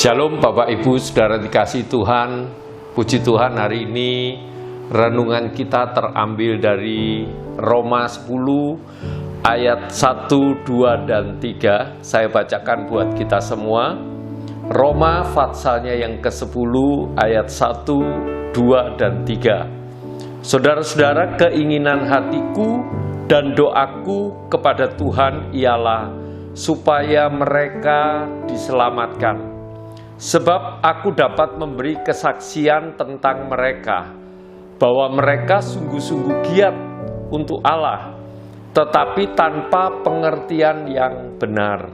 Shalom Bapak Ibu Saudara dikasih Tuhan. Puji Tuhan, hari ini renungan kita terambil dari Roma 10 ayat 1, 2, dan 3. Saya bacakan buat kita semua. Roma passalnya yang ke-10 ayat 1, 2, dan 3. Saudara-saudara, keinginan hatiku dan doaku kepada Tuhan ialah supaya mereka diselamatkan. Sebab aku dapat memberi kesaksian tentang mereka, bahwa mereka sungguh-sungguh giat untuk Allah, tetapi tanpa pengertian yang benar.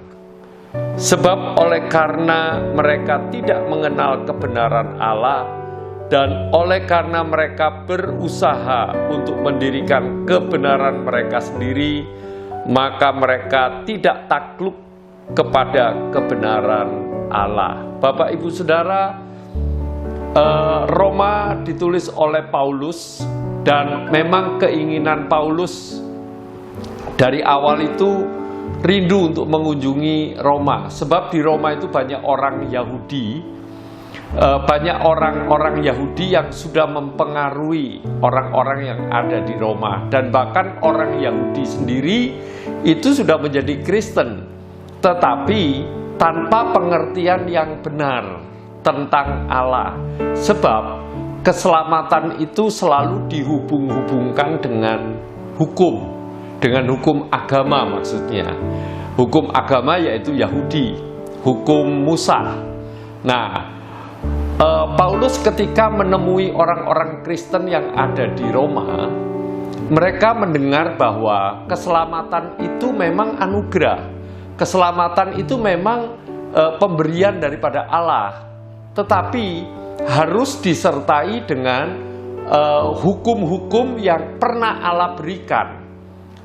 Sebab oleh karena mereka tidak mengenal kebenaran Allah, dan oleh karena mereka berusaha untuk mendirikan kebenaran mereka sendiri, maka mereka tidak takluk kepada kebenaran Allah. Bapak Ibu Saudara, Roma ditulis oleh Paulus, dan memang keinginan Paulus dari awal itu rindu untuk mengunjungi Roma. Sebab di Roma itu banyak orang Yahudi, banyak orang-orang Yahudi yang sudah mempengaruhi orang-orang yang ada di Roma. Dan bahkan orang Yahudi sendiri itu sudah menjadi Kristen, tetapi tanpa pengertian yang benar tentang Allah. Sebab keselamatan itu selalu dihubung-hubungkan dengan hukum agama maksudnya. Hukum agama yaitu Yahudi, hukum Musa. Nah, Paulus ketika menemui orang-orang Kristen yang ada di Roma, mereka mendengar bahwa keselamatan itu memang anugerah. Keselamatan itu memang pemberian daripada Allah, tetapi harus disertai dengan hukum-hukum yang pernah Allah berikan.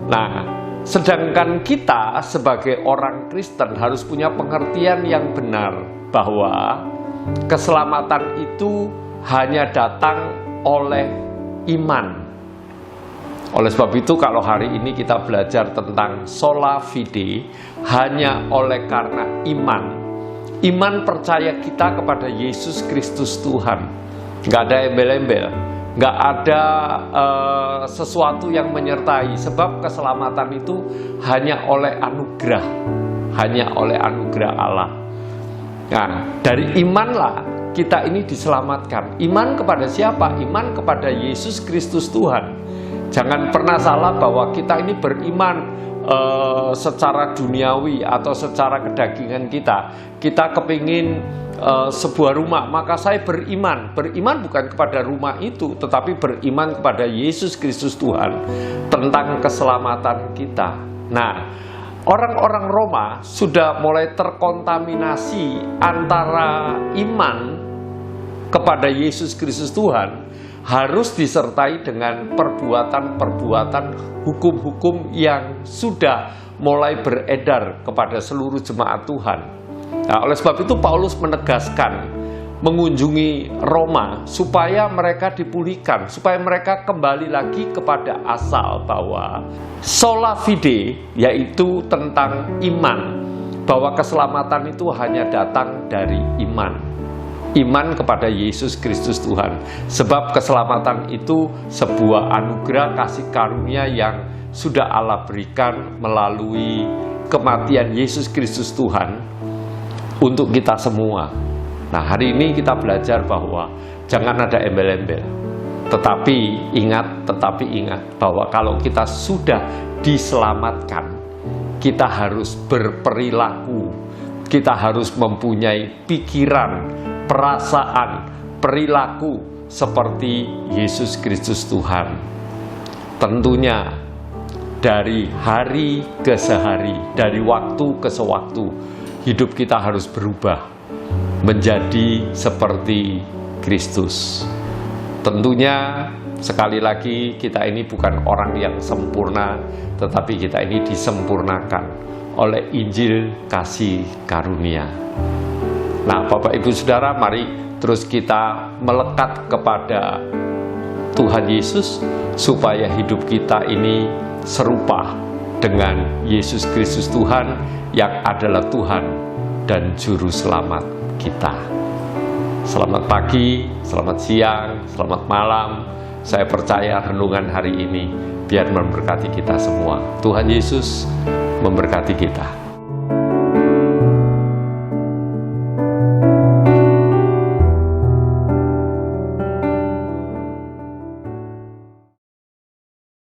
Nah, sedangkan kita sebagai orang Kristen harus punya pengertian yang benar bahwa keselamatan itu hanya datang oleh iman. Oleh sebab itu, kalau hari ini kita belajar tentang sola fide, hanya oleh karena iman percaya kita kepada Yesus Kristus Tuhan. Nggak ada embel-embel, nggak ada sesuatu yang menyertai, sebab keselamatan itu hanya oleh anugerah Allah. Nah, dari imanlah kita ini diselamatkan. Iman kepada siapa? Iman kepada Yesus Kristus Tuhan. Jangan pernah salah bahwa kita ini beriman secara duniawi atau secara kedagingan kita. Kita kepingin sebuah rumah, maka saya beriman. Beriman bukan kepada rumah itu, tetapi beriman kepada Yesus Kristus Tuhan tentang keselamatan kita. Nah, orang-orang Roma sudah mulai terkontaminasi antara iman kepada Yesus Kristus Tuhan harus disertai dengan perbuatan-perbuatan hukum-hukum yang sudah mulai beredar kepada seluruh jemaat Tuhan. Nah, oleh sebab itu Paulus menegaskan mengunjungi Roma supaya mereka dipulihkan, supaya mereka kembali lagi kepada asal bahwa sola fide, yaitu tentang iman, bahwa keselamatan itu hanya datang dari iman kepada Yesus Kristus Tuhan. Sebab keselamatan itu sebuah anugerah kasih karunia yang sudah Allah berikan melalui kematian Yesus Kristus Tuhan untuk kita semua. Nah, hari ini kita belajar bahwa jangan ada embel-embel, tetapi ingat bahwa kalau kita sudah diselamatkan, kita harus berperilaku, kita harus mempunyai pikiran, perasaan, perilaku seperti Yesus Kristus Tuhan. Tentunya dari hari ke sehari, dari waktu ke sewaktu, hidup kita harus berubah menjadi seperti Kristus. Tentunya sekali lagi kita ini bukan orang yang sempurna, tetapi kita ini disempurnakan oleh Injil kasih karunia. Nah, Bapak Ibu Saudara, mari terus kita melekat kepada Tuhan Yesus supaya hidup kita ini serupa dengan Yesus Kristus Tuhan yang adalah Tuhan dan Juru Selamat. kita. Selamat pagi, selamat siang, selamat malam. Saya percaya renungan hari ini biar memberkati kita semua. Tuhan Yesus memberkati kita.